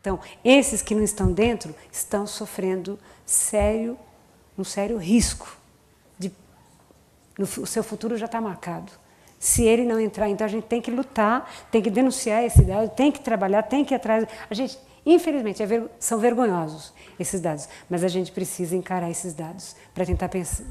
Então, esses que não estão dentro estão sofrendo um sério risco. O seu futuro já está marcado. Se ele não entrar, então a gente tem que lutar, tem que denunciar esse dado, tem que trabalhar, tem que ir atrás. A gente, infelizmente, são vergonhosos esses dados, mas a gente precisa encarar esses dados para tentar pensar,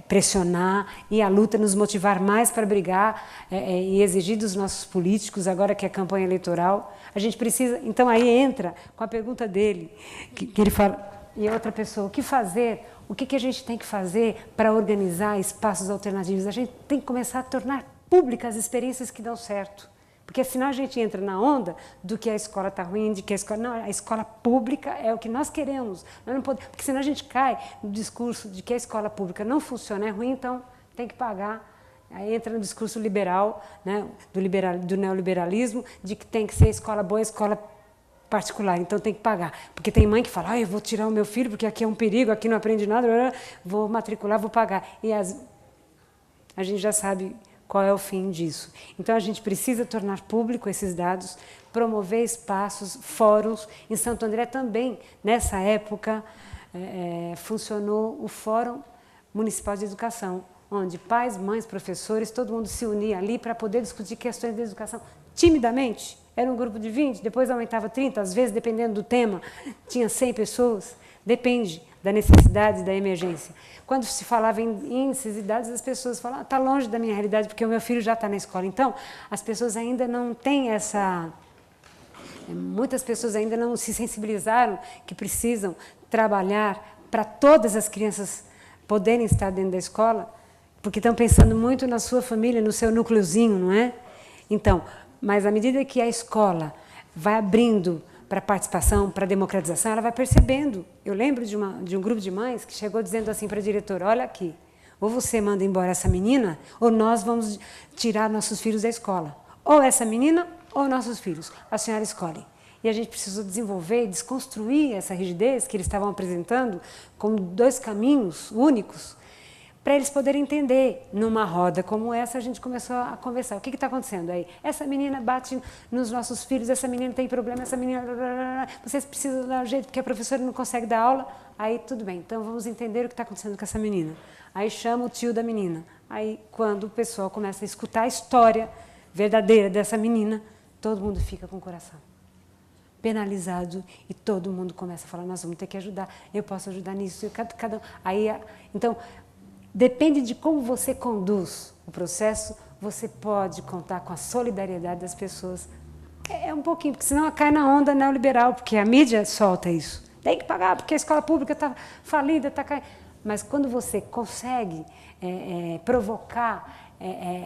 pressionar e a luta nos motivar mais para brigar e exigir dos nossos políticos, agora que é campanha eleitoral. A gente precisa, então aí entra com a pergunta dele, que ele fala, e outra pessoa, o que fazer, o que a gente tem que fazer para organizar espaços alternativos? A gente tem que começar a tornar públicas as experiências que dão certo. Porque, afinal, a gente entra na onda do que a escola está ruim, de que a escola... Não, a escola pública é o que nós queremos. Nós não podemos, porque, senão, a gente cai no discurso de que a escola pública não funciona, é ruim, então tem que pagar. Aí entra no discurso liberal, né, do neoliberalismo, de que tem que ser escola boa, escola particular, então tem que pagar. Porque tem mãe que fala, eu vou tirar o meu filho, porque aqui é um perigo, aqui não aprende nada, vou matricular, vou pagar. E a gente já sabe qual é o fim disso. Então, a gente precisa tornar público esses dados, promover espaços, fóruns. Em Santo André também, nessa época, funcionou o Fórum Municipal de Educação, onde pais, mães, professores, todo mundo se unia ali para poder discutir questões de educação timidamente. Era um grupo de 20, depois aumentava 30, às vezes, dependendo do tema, tinha 100 pessoas. Depende da necessidade, da emergência. Quando se falava em índices e dados, as pessoas falavam, está longe da minha realidade, porque o meu filho já está na escola. Então, as pessoas ainda não têm essa... Muitas pessoas ainda não se sensibilizaram que precisam trabalhar para todas as crianças poderem estar dentro da escola, porque estão pensando muito na sua família, no seu núcleozinho, não é? Então, mas à medida que a escola vai abrindo para participação, para democratização, ela vai percebendo. Eu lembro de um grupo de mães que chegou dizendo assim para a diretora, olha aqui, ou você manda embora essa menina, ou nós vamos tirar nossos filhos da escola. Ou essa menina, ou nossos filhos. A senhora escolhe. E a gente precisou desenvolver e desconstruir essa rigidez que eles estavam apresentando como 2 caminhos únicos, para eles poderem entender. Numa roda como essa, a gente começou a conversar. O que está acontecendo aí? Essa menina bate nos nossos filhos, essa menina tem problema, essa menina... Vocês precisam dar um jeito, porque a professora não consegue dar aula. Aí, tudo bem, então vamos entender o que está acontecendo com essa menina. Aí chama o tio da menina. Aí, quando o pessoal começa a escutar a história verdadeira dessa menina, todo mundo fica com o coração penalizado e todo mundo começa a falar, nós vamos ter que ajudar, eu posso ajudar nisso, cada um. Aí, então... Depende de como você conduz o processo, você pode contar com a solidariedade das pessoas. É um pouquinho, porque senão cai na onda neoliberal, porque a mídia solta isso. Tem que pagar, porque a escola pública está falida, está caindo. Mas quando você consegue provocar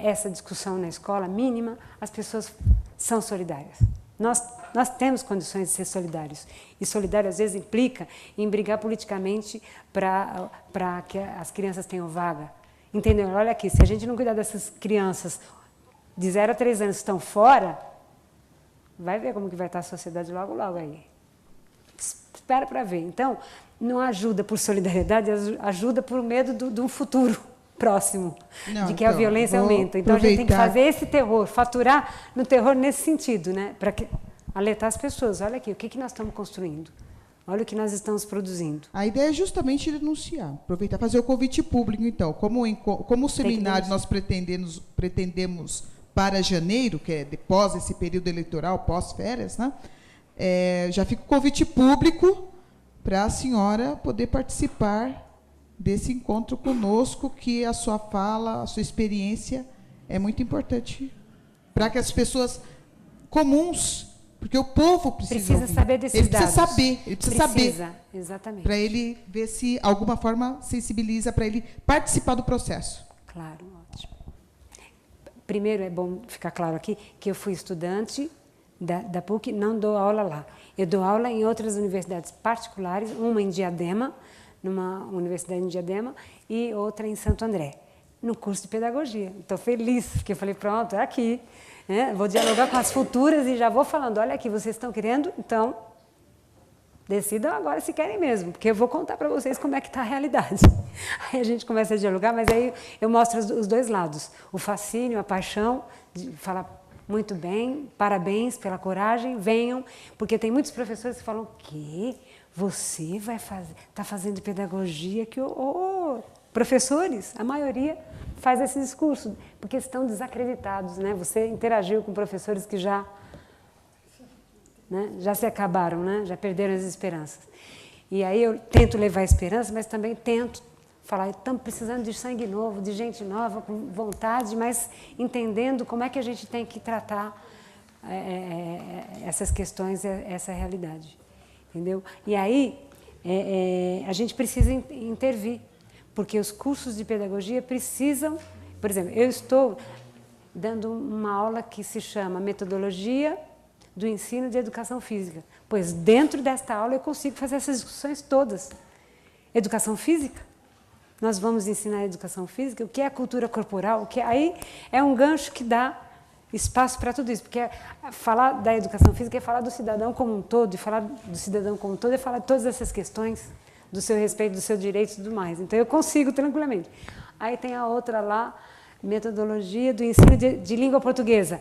essa discussão na escola mínima, as pessoas são solidárias. Nós temos condições de ser solidários. E solidário, às vezes, implica em brigar politicamente para que as crianças tenham vaga. Entendeu? Olha aqui, se a gente não cuidar dessas crianças de 0 a 3 anos que estão fora, vai ver como que vai estar a sociedade logo, logo aí. Espera para ver. Então, não ajuda por solidariedade, ajuda por medo de um futuro próximo, de que a violência aumenta. Então, a gente tem que fazer esse terror, faturar no terror nesse sentido, né? Para alertar as pessoas, olha aqui, o que nós estamos construindo? Olha o que nós estamos produzindo. A ideia é justamente denunciar, aproveitar, fazer o convite público, então. Como o seminário nós pretendemos para janeiro, que é depois esse período eleitoral, pós-férias, né? Já fica o convite público para a senhora poder participar desse encontro conosco, que a sua fala, a sua experiência é muito importante para que as pessoas comuns, porque o povo precisa saber desses dados. Ele precisa saber. Exatamente. Para ele ver se, alguma forma, sensibiliza, para ele participar do processo. Claro, ótimo. Primeiro, é bom ficar claro aqui que eu fui estudante da PUC, não dou aula lá. Eu dou aula em outras universidades particulares, uma em Diadema, numa universidade em Diadema, e outra em Santo André, no curso de pedagogia. Estou feliz, porque eu falei, pronto, é aqui. Vou dialogar com as futuras e já vou falando, olha aqui, vocês estão querendo? Então, decidam agora se querem mesmo, porque eu vou contar para vocês como é que está a realidade. Aí a gente começa a dialogar, mas aí eu mostro os 2 lados, o fascínio, a paixão de falar, muito bem, parabéns pela coragem, venham, porque tem muitos professores que falam que você está fazendo pedagogia que professores, a maioria faz esse discurso, porque estão desacreditados, né? Você interagiu com professores que já se acabaram, né? Já perderam as esperanças. E aí eu tento levar a esperança, mas também tento falar, estamos precisando de sangue novo, de gente nova, com vontade, mas entendendo como é que a gente tem que tratar essas questões, essa realidade. Entendeu? E aí a gente precisa intervir, porque os cursos de pedagogia precisam... Por exemplo, eu estou dando uma aula que se chama Metodologia do Ensino de Educação Física, pois dentro desta aula eu consigo fazer essas discussões todas. Educação física? Nós vamos ensinar educação física, o que é a cultura corporal, aí é um gancho que dá espaço para tudo isso, porque falar da educação física é falar do cidadão como um todo, e falar do cidadão como um todo é falar de todas essas questões, do seu respeito, do seu direito e tudo mais. Então eu consigo tranquilamente. Aí tem a outra lá, metodologia do ensino de língua portuguesa.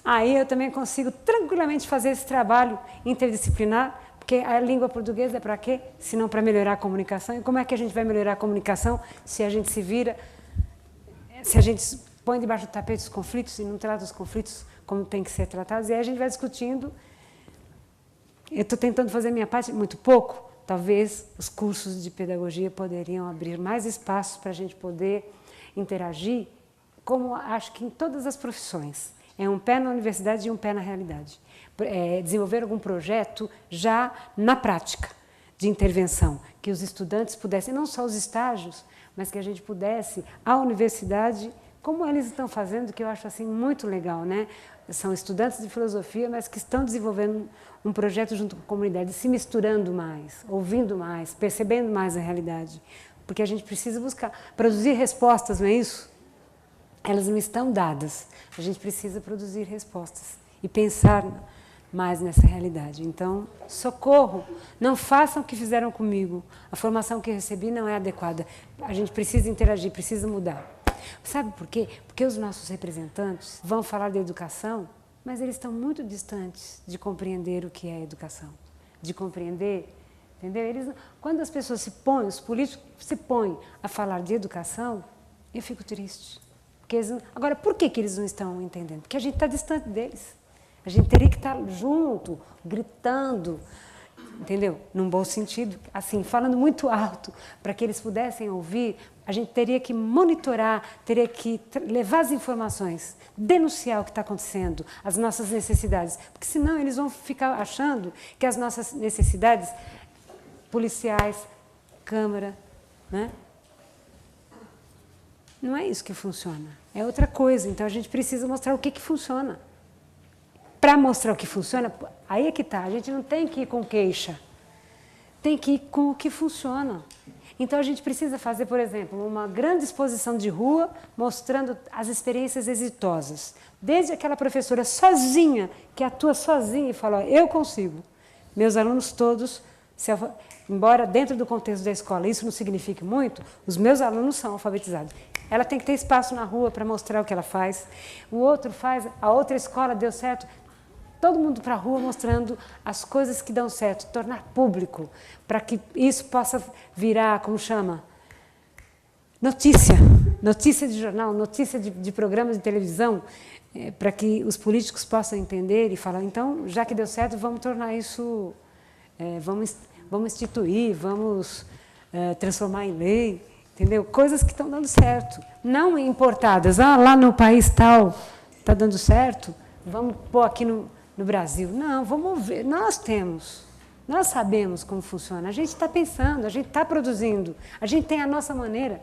Aí eu também consigo tranquilamente fazer esse trabalho interdisciplinar, porque a língua portuguesa é para quê? Se não para melhorar a comunicação. E como é que a gente vai melhorar a comunicação se a gente se vira, se a gente põe debaixo do tapete os conflitos e não trata os conflitos como tem que ser tratados? E aí a gente vai discutindo. Eu estou tentando fazer a minha parte, muito pouco. Talvez os cursos de pedagogia poderiam abrir mais espaços para a gente poder interagir, como acho que em todas as profissões. É um pé na universidade e um pé na realidade. Desenvolver algum projeto já na prática de intervenção, que os estudantes pudessem, não só os estágios, mas que a gente pudesse, a universidade, como eles estão fazendo, que eu acho assim muito legal, né? São estudantes de filosofia, mas que estão desenvolvendo um projeto junto com a comunidade, se misturando mais, ouvindo mais, percebendo mais a realidade. Porque a gente precisa buscar, produzir respostas, não é isso? Elas não estão dadas. A gente precisa produzir respostas e pensar mais nessa realidade. Então, socorro, não façam o que fizeram comigo. A formação que recebi não é adequada. A gente precisa interagir, precisa mudar. Sabe por quê? Porque os nossos representantes vão falar de educação, mas eles estão muito distantes de compreender o que é educação, de compreender, entendeu? Quando as pessoas os políticos se põem a falar de educação, eu fico triste. Agora, por que eles não estão entendendo? Porque a gente está distante deles. A gente teria que estar junto, gritando, entendeu? Num bom sentido, assim, falando muito alto, para que eles pudessem ouvir. A gente teria que monitorar, teria que levar as informações, denunciar o que está acontecendo, as nossas necessidades, porque senão eles vão ficar achando que as nossas necessidades policiais, Câmara, né? Não é isso que funciona, é outra coisa. Então a gente precisa mostrar o que funciona. Para mostrar o que funciona, aí é que está, a gente não tem que ir com queixa, tem que ir com o que funciona. Então a gente precisa fazer, por exemplo, uma grande exposição de rua mostrando as experiências exitosas. Desde aquela professora sozinha, que atua sozinha e fala, eu consigo. Meus alunos todos, embora dentro do contexto da escola isso não signifique muito, os meus alunos são alfabetizados. Ela tem que ter espaço na rua para mostrar o que ela faz. O outro faz, a outra escola deu certo. Todo mundo para a rua mostrando as coisas que dão certo, tornar público, para que isso possa virar, como chama? Notícia. Notícia de jornal, notícia de programas de televisão, para que os políticos possam entender e falar, então, já que deu certo, vamos tornar isso, vamos instituir, vamos transformar em lei. Entendeu? Coisas que estão dando certo, não importadas. Lá no país tal está dando certo, vamos pôr aqui no Brasil. Não, vamos ver. Nós sabemos como funciona. A gente está pensando, a gente está produzindo, a gente tem a nossa maneira,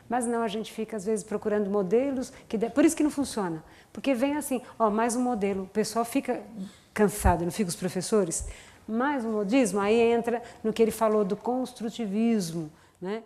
mas não, a gente fica às vezes procurando modelos, por isso que não funciona. Porque vem assim, mais um modelo, o pessoal fica cansado, não fica os professores? Mais um modismo, aí entra no que ele falou do construtivismo, né?